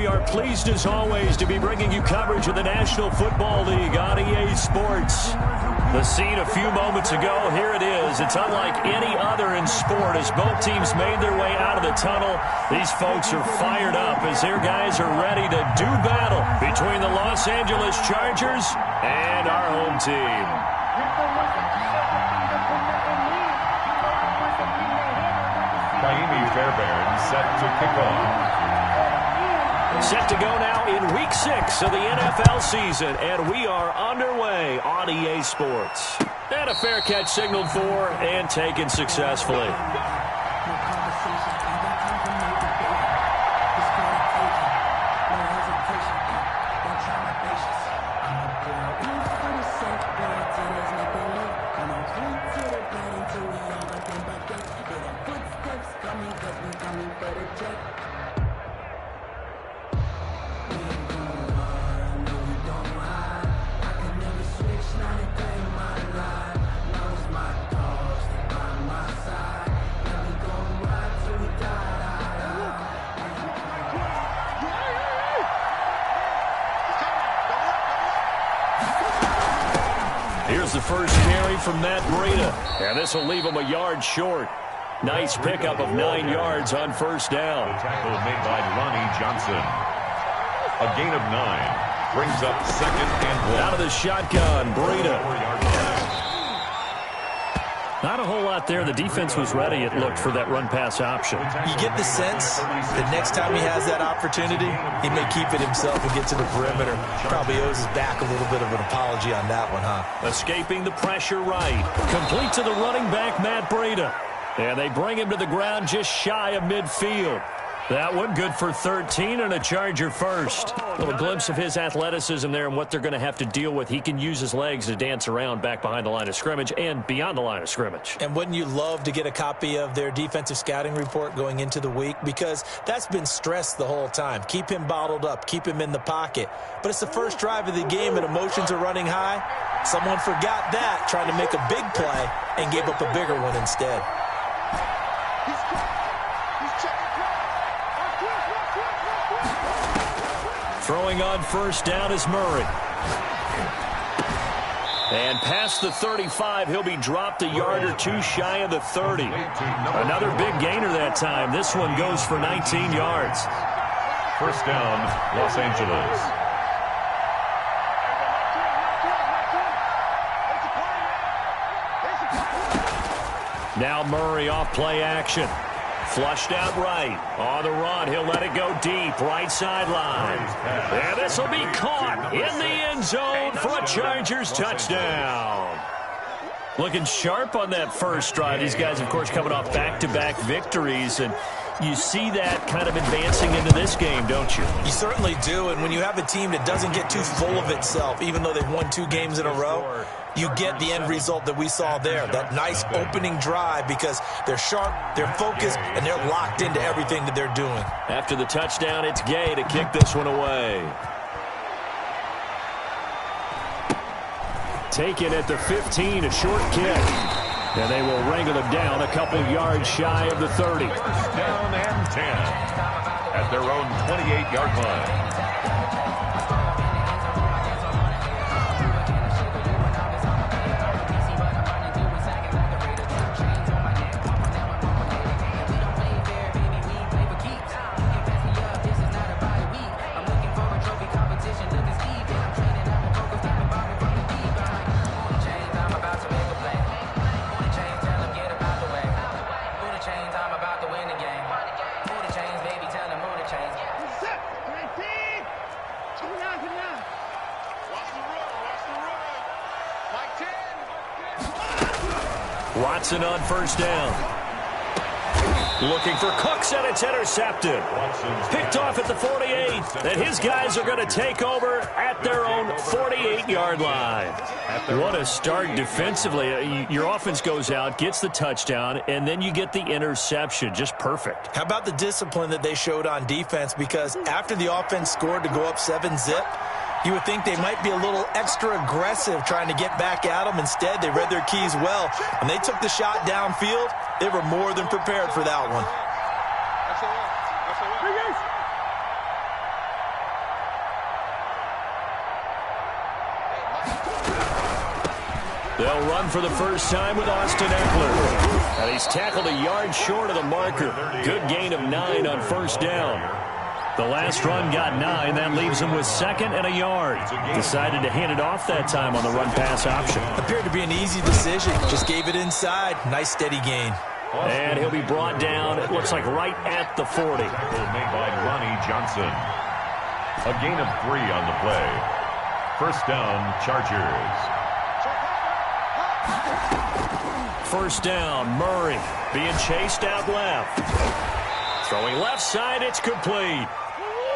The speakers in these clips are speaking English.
we are pleased as always to be bringing you coverage of the National Football League on EA Sports. The scene a few moments ago, here it is. It's unlike any other in sport as both teams made their way out of the tunnel. These folks are fired up as their guys are ready to do battle between the Los Angeles Chargers and our home team. Fairbairn set to kick off. Set to go now in Week 6 of the NFL season, and we are underway on EA Sports. And a fair catch signaled for and taken successfully. Here's the first carry from Matt Breida, and this will leave him a yard short. Nice pickup of 9 yards on first down. The tackle made by Ronnie Johnson. A gain of 9 brings up 2nd and 1. Out of the shotgun, Breida. Not a whole lot there. The defense was ready, it looked, for that run-pass option. You get the sense that next time he has that opportunity, he may keep it himself and get to the perimeter. Probably owes his back a little bit of an apology on that one, huh? Escaping the pressure right. Complete to the running back, Matt Breida. And they bring him to the ground just shy of midfield. That one good for 13 and a Charger first. A little glimpse of his athleticism there and what they're going to have to deal with. He can use his legs to dance around back behind the line of scrimmage and beyond the line of scrimmage. And wouldn't you love to get a copy of their defensive scouting report going into the week? Because that's been stressed the whole time. Keep him bottled up. Keep him in the pocket. But it's the first drive of the game and emotions are running high. Someone forgot that, trying to make a big play and gave up a bigger one instead. Throwing on first down is Murray. And past the 35, he'll be dropped a yard or two shy of the 30. Another big gainer that time. This one goes for 19 yards. First down, Los Angeles. Now Murray off play action. Flushed out right. On the run, he'll let it go deep. Right sideline. And this will be caught in the end zone for a Chargers touchdown. Looking sharp on that first drive. These guys, of course, coming off back-to-back victories. And you see that kind of advancing into this game, don't you? You certainly do. And when you have a team that doesn't get too full of itself, even though they've won 2 games in a row, you get the end result that we saw there. That nice opening drive because they're sharp, they're focused, and they're locked into everything that they're doing. After the touchdown, it's Gay to kick this one away. Taken at the 15, a short kick. And they will wrangle him down a couple yards shy of the 30. Down and 10 at their own 28-yard line. Watson on first down. Looking for Cooks, and it's intercepted. Picked off at the 48, and his guys are going to take over at their own 48-yard line. What a start defensively. Your offense goes out, gets the touchdown, and then you get the interception. Just perfect. How about the discipline that they showed on defense? Because after the offense scored to go up 7-zip, you would think they might be a little extra aggressive trying to get back at them. Instead, they read their keys well. When they took the shot downfield, they were more than prepared for that one. They'll run for the first time with Austin Eckler. And he's tackled a yard short of the marker. Good gain of 9 on first down. The last run got 9. That leaves him with 2nd and a yard. Decided to hand it off that time on the run-pass option. Appeared to be an easy decision. Just gave it inside. Nice steady gain. And he'll be brought down, it looks like right at the 40. Made by Ronnie Johnson. A gain of 3 on the play. First down, Chargers. First down, Murray being chased out left. Throwing left side, it's complete.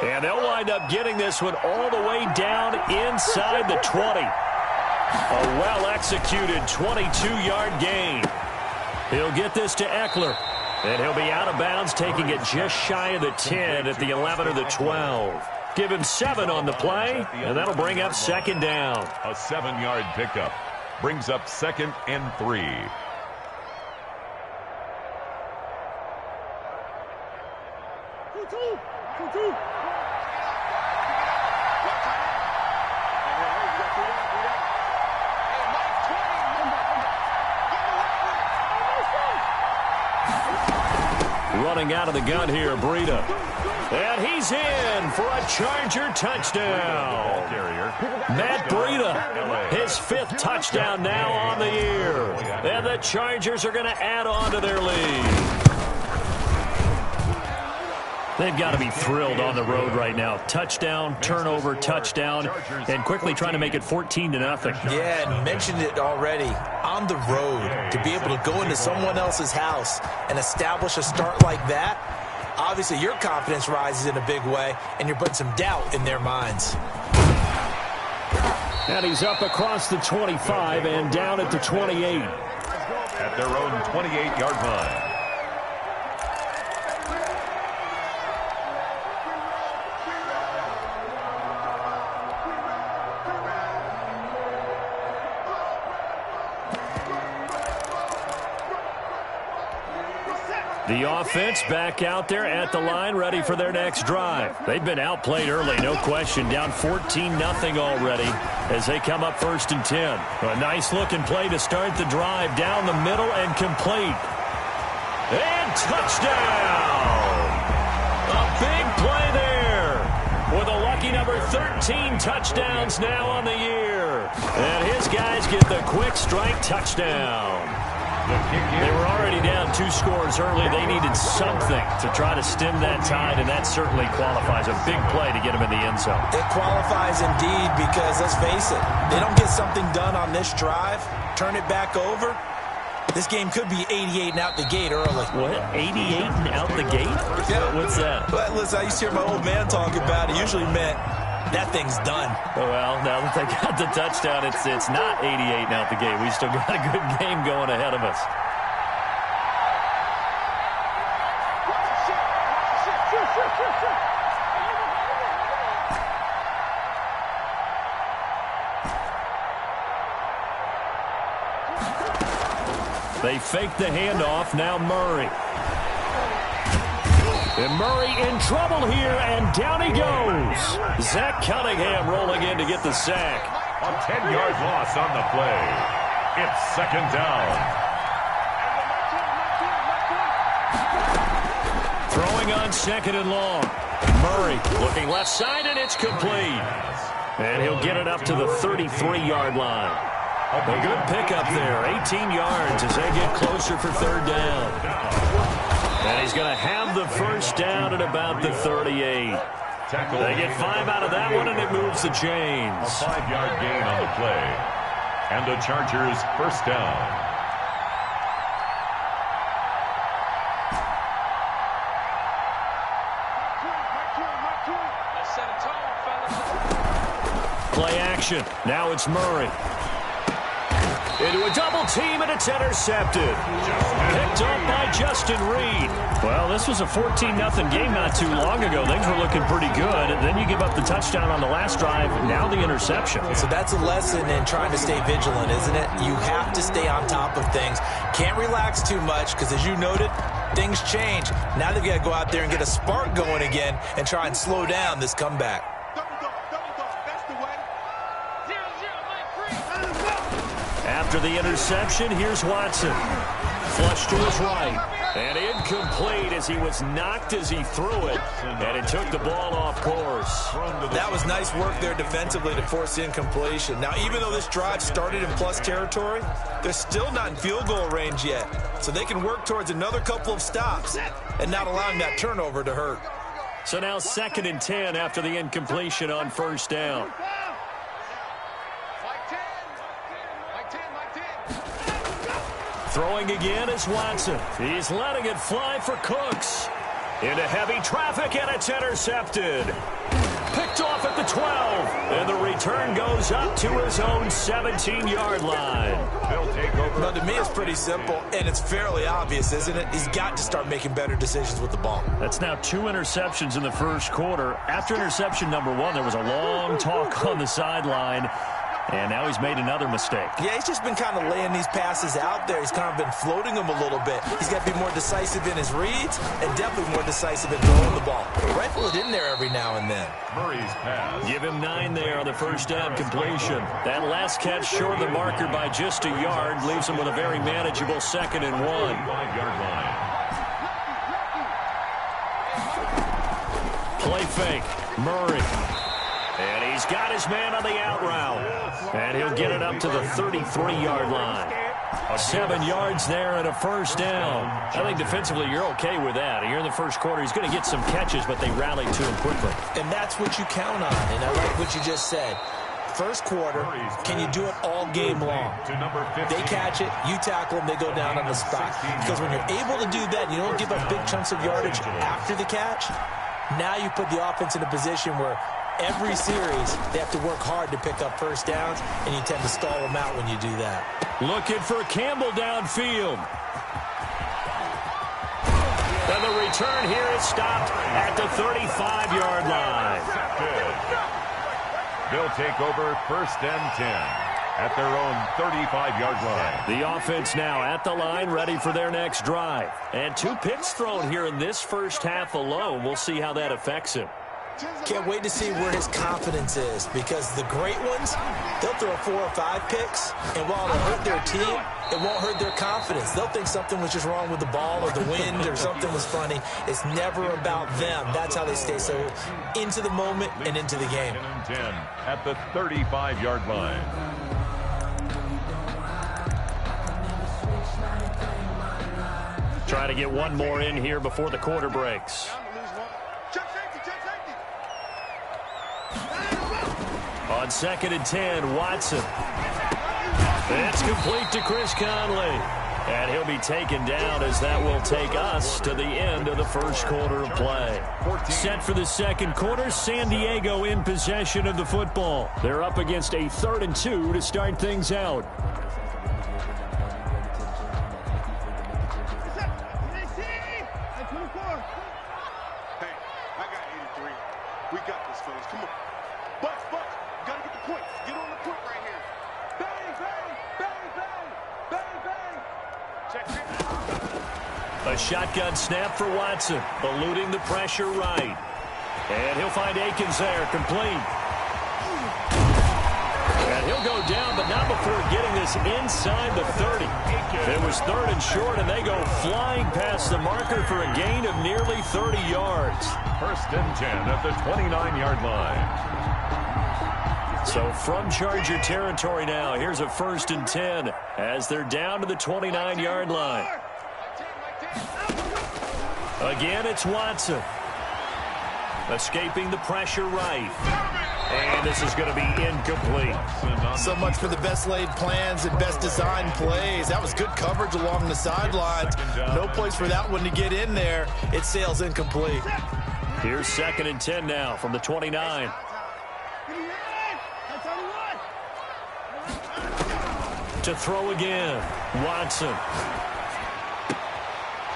And they'll wind up getting this one all the way down inside the 20. A well-executed 22-yard gain. He'll get this to Eckler. And he'll be out of bounds, taking it just shy of the 10 at the 11 or the 12. Give him 7 on the play, and that'll bring up 2nd down. A 7-yard pickup brings up 2nd and 3. Running out of the gun here, Breida. And he's in for a Charger touchdown. Matt Breida, his 5th touchdown now on the year. And the Chargers are going to add on to their lead. They've got to be thrilled on the road right now. Touchdown, turnover, touchdown, and quickly trying to make it 14-0. Yeah, and mentioned it already. On the road, to be able to go into someone else's house and establish a start like that, obviously your confidence rises in a big way, and you're putting some doubt in their minds. And he's up across the 25 and down at the 28. At their own 28-yard line. The offense back out there at the line, ready for their next drive. They've been outplayed early, no question. Down 14-0 already as they come up 1st and 10. A nice-looking play to start the drive. Down the middle and complete. And touchdown! A big play there with a lucky number 13 touchdowns now on the year. And his guys get the quick strike touchdown. They were already down 2 scores early. They needed something to try to stem that tide, and that certainly qualifies. A big play to get them in the end zone. It qualifies indeed because, let's face it, they don't get something done on this drive, turn it back over, this game could be 88 and out the gate early. What? 88 and out the gate? Yeah. What's that? But listen, I used to hear my old man talk about it. Usually meant that thing's done. Well, now that they got the touchdown, it's not 88 and out the gate. We still got a good game going ahead of us. They fake the handoff. Now Murray. And Murray in trouble here, and down he goes. Zach Cunningham rolling in to get the sack. A 10-yard loss on the play. It's 2nd down. Throwing on 2nd and long. Murray looking left side, and it's complete. And he'll get it up to the 33-yard line. A good pickup there, 18 yards as they get closer for 3rd down. And he's going to have the first down at about the 38. They get 5 out of that one, and it moves the chains. A 5-yard gain on the play. And the Chargers first down. Play action. Now it's Murray. Into a double team, and it's intercepted. Picked up by Justin Reed. Well, this was a 14-0 game not too long ago. Things were looking pretty good. And then you give up the touchdown on the last drive. Now the interception. So that's a lesson in trying to stay vigilant, isn't it? You have to stay on top of things. Can't relax too much because, as you noted, things change. Now they've got to go out there and get a spark going again and try and slow down this After the interception, here's Watson. Flush to his right. And incomplete as he was knocked as he threw it. And it took the ball off course. That was nice work there defensively to force the incompletion. Now, even though this drive started in plus territory, they're still not in field goal range yet. So they can work towards another couple of stops and not allowing that turnover to hurt. So now 2nd and 10 after the incompletion on first down. Throwing again is Watson. He's letting it fly for Cooks. Into heavy traffic, and it's intercepted. Picked off at the 12. And the return goes up to his own 17-yard line. Now, to me, it's pretty simple, and it's fairly obvious, isn't it? He's got to start making better decisions with the ball. That's now 2 interceptions in the first quarter. After interception number 1, there was a long talk on the sideline. And now he's made another mistake. Yeah, he's just been kind of laying these passes out there. He's kind of been floating them a little bit. He's got to be more decisive in his reads and definitely more decisive in throwing the ball. But rifle it in there every now and then. Murray's pass. Give him 9 there on the first down completion. That last catch short of the marker by just a yard leaves him with a very manageable 2nd and 1. 5-yard line. Play fake. Murray. And he's got his man on the out route. And he'll get it up to the 33-yard line. 7 yards there and a first down. I think defensively you're okay with that. Here in the first quarter, he's going to get some catches, but they rallied to him quickly. And that's what you count on. And I like what you just said. First quarter, can you do it all game long? They catch it, you tackle them, they go down on the spot. Because when you're able to do that, and you don't give up big chunks of yardage after the catch, now you put the offense in a position where every series, they have to work hard to pick up first downs, and you tend to stall them out when you do that. Looking for Campbell downfield. And the return here is stopped at the 35-yard line. They'll take over 1st and 10 at their own 35-yard line. The offense now at the line, ready for their next drive. And 2 picks thrown here in this first half alone. We'll see how that affects him. Can't wait to see where his confidence is, because the great ones, they'll throw 4 or 5 picks, and while it'll hurt their team, it won't hurt their confidence. They'll think something was just wrong with the ball or the wind or something was funny. It's never about them. That's how they stay so into the moment and into the game. 2nd and 10 at the 35-yard line. Trying to get one more in here before the quarter breaks. On 2nd and 10, Watson. It's complete to Chris Conley. And he'll be taken down as that will take us to the end of the first quarter of play. Set for the second quarter, San Diego in possession of the football. They're up against a 3rd and 2 to start things out. A shotgun snap for Watson, eluding the pressure right. And he'll find Akins there, complete. And he'll go down, but not before getting this inside the 30. It was 3rd and short, and they go flying past the marker for a gain of nearly 30 yards. 1st and 10 at the 29-yard line. So from Charger territory now, here's a 1st and 10 as they're down to the 29-yard line. Again, it's Watson. Escaping the pressure right. And this is going to be incomplete. So much for the best laid plans and best designed plays. That was good coverage along the sidelines. No place for that one to get in there. It sails incomplete. Here's 2nd and 10 now from the 29. To throw again, Watson.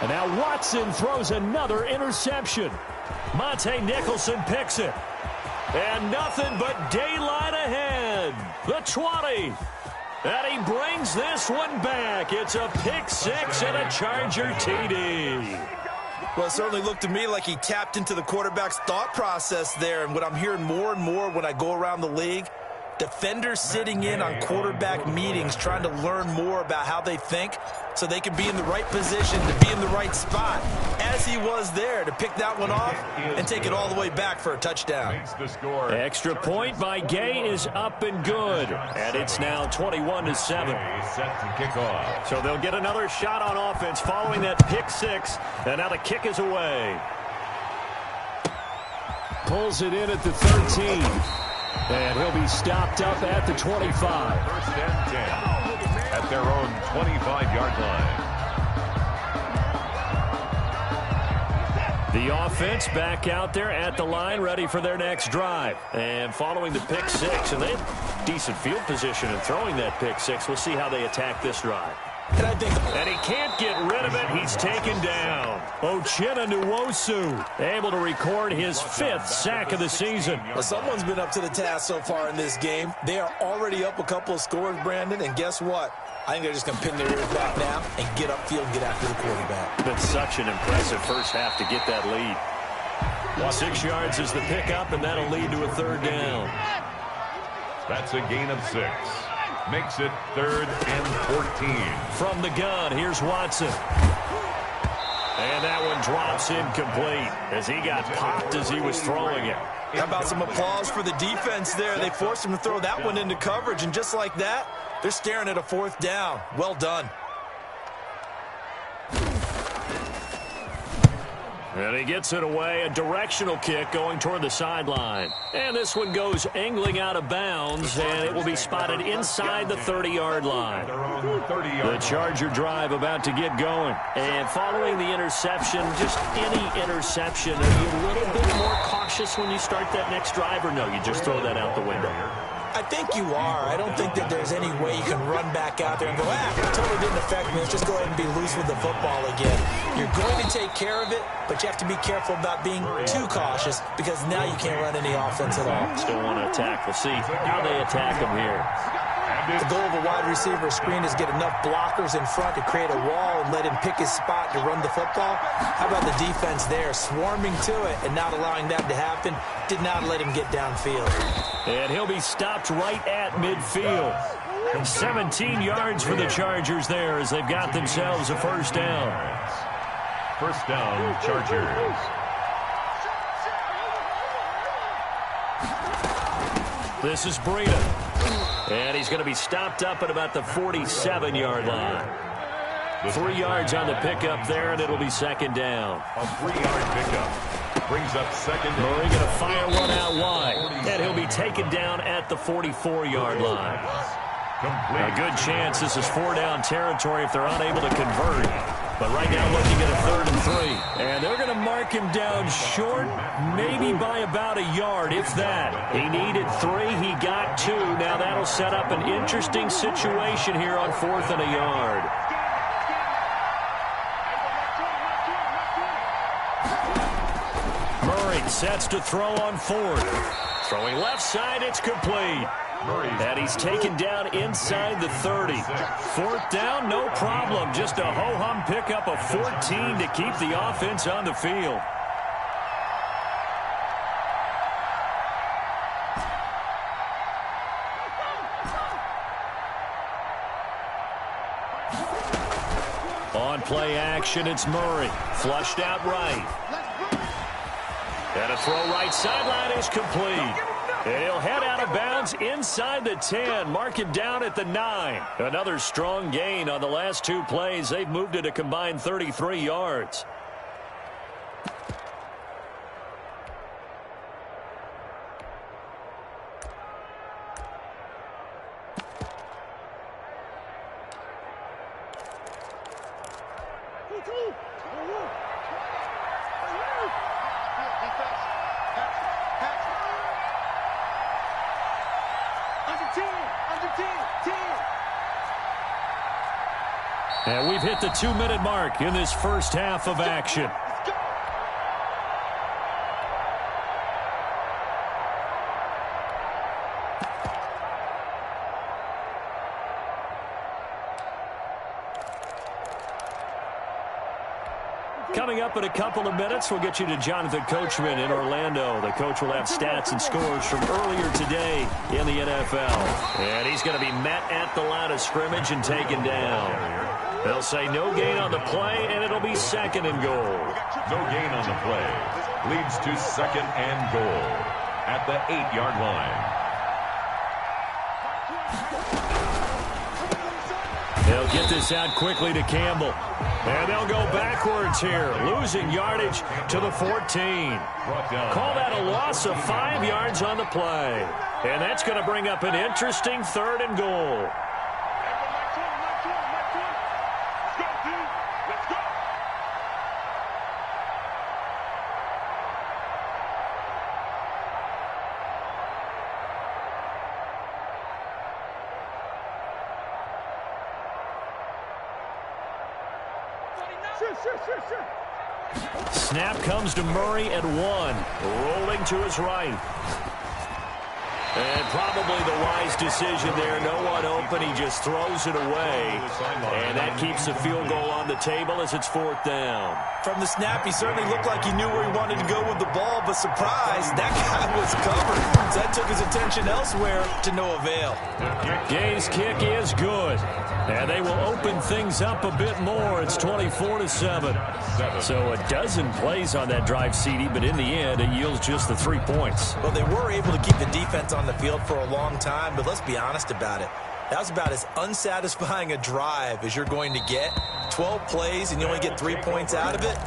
And now Watson throws another interception. Monte Nicholson picks it. And nothing but daylight ahead. The 20. And he brings this one back. It's a pick 6 and a Charger TD. Well, it certainly looked to me like he tapped into the quarterback's thought process there. And what I'm hearing more and more when I go around the league, Defenders sitting in on quarterback meetings trying to learn more about how they think so they can be in the right position to be in the right spot, as he was there to pick that one off and take it all the way back for a touchdown. Extra point by Gay is up and good, and it's now 21-7. Set to kick off. So they'll get another shot on offense following that pick six, and now the kick is away. Pulls it in at the 13, and he'll be stopped up at the 25. First and 10 at their own 25-yard line. The offense back out there at the line, ready for their next drive. And following the pick six, and they have decent field position in throwing that pick six. We'll see how they attack this drive. And he can't get rid of it. He's taken down. Uchenna Nwosu able to record his 5th sack of the season. Well, someone's been up to the task so far in this game. They are already up a couple of scores, Brandon, and guess what? I think they're just going to pin their ears back now and get upfield and get after the quarterback. Been such an impressive first half to get that lead. 6 yards is the pickup, and that'll lead to a 3rd down. That's a gain of 6. Makes it 3rd and 14. From the gun, here's Watson. And that one drops incomplete as he got popped as he was throwing it. How about some applause for the defense there? They forced him to throw that one into coverage, and just like that, they're staring at a 4th down. Well done. And he gets it away, a directional kick going toward the sideline. And this one goes angling out of bounds, and it will be spotted inside the 30-yard line. The Charger drive about to get going. And following the interception, just any interception, are you a little bit more cautious when you start that next drive, or no, you just throw that out the window? I think you are. I don't think that there's any way you can run back out there and go, it totally didn't affect me. Let's just go ahead and be loose with the football again. You're going to take care of it, but you have to be careful about being too cautious because now you can't run any offense at all. Still want to attack. We'll see how they attack them here. The goal of a wide receiver screen is get enough blockers in front to create a wall and let him pick his spot to run the football. How about the defense there, swarming to it and not allowing that to happen? Did not let him get downfield. And he'll be stopped right at midfield. 17 yards for the Chargers there as they've got themselves a 1st down. 1st down, Chargers. This is Breida. And he's going to be stopped up at about the 47-yard line. 3 yards on the pickup there, and it'll be 2nd down. A 3-yard pickup brings up 2nd down. Murray going to fire one out wide, and he'll be taken down at the 44-yard line. A good chance this is 4-down territory if they're unable to convert. But right now looking at a 3rd and 3. And they're going to mark him down short, maybe by about a yard, if that. He needed 3. He got 2. Now that'll set up an interesting situation here on 4th and a yard. Murray sets to throw on 4th. Throwing left side, it's complete. And he's taken down inside the 30. 4th down, no problem. Just a ho-hum pickup of 14 to keep the offense on the field. On play action, it's Murray. Flushed out right. And a throw right sideline is complete. And he'll head out of bounds inside the 10. Mark him down at the 9. Another strong gain on the last 2 plays. They've moved it a combined 33 yards. And we've hit the 2-minute mark in this first half of action. Coming up in a couple of minutes, we'll get you to Jonathan Coachman in Orlando. The coach will have stats and scores from earlier today in the NFL. And he's going to be met at the line of scrimmage and taken down. They'll say no gain on the play, and it'll be second and goal. No gain on the play. Leads to second and goal at the 8-yard line. They'll get this out quickly to Campbell. And they'll go backwards here, losing yardage to the 14. Call that a loss of 5 yards on the play. And that's going to bring up an interesting third and goal. Snap comes to Murray at 1, rolling to his right. And probably the wise decision there. No one open. He just throws it away. And that keeps the field goal on the table as it's 4th down. From the snap, he certainly looked like he knew where he wanted to go with the ball, but surprise, that guy was covered. So that took his attention elsewhere to no avail. Gay's kick is good. And they will open things up a bit more. It's 24-7. So a dozen plays on that drive, CD, but in the end, it yields just the 3 points. Well, they were able to keep the defense on the field for a long time, but let's be honest about it. That was about as unsatisfying a drive as you're going to get. 12 plays and you only get 3 points out of it.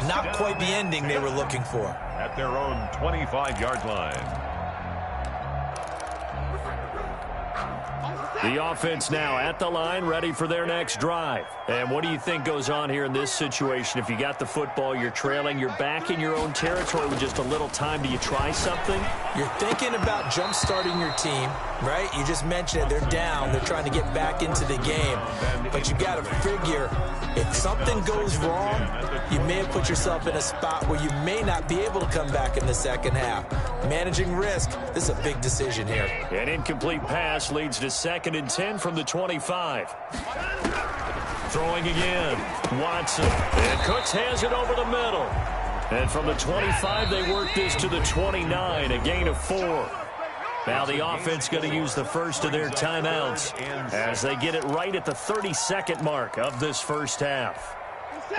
Not quite the ending they were looking for. At their own 25-yard line. The offense now at the line, ready for their next drive. And what do you think goes on here in this situation? If you got the football, you're trailing, you're back in your own territory with just a little time. Do you try something? You're thinking about jump-starting your team, right? You just mentioned it. They're down. They're trying to get back into the game. But you got to figure, if something goes wrong, you may have put yourself in a spot where you may not be able to come back in the second half. Managing risk, this is a big decision here. An incomplete pass leads to 2nd and 10 from the 25. Throwing again, Watson. And Cooks has it over the middle. And from the 25, they work this to the 29, a gain of 4. Now the offense going to use the first of their timeouts as they get it right at the 32nd mark of this first half.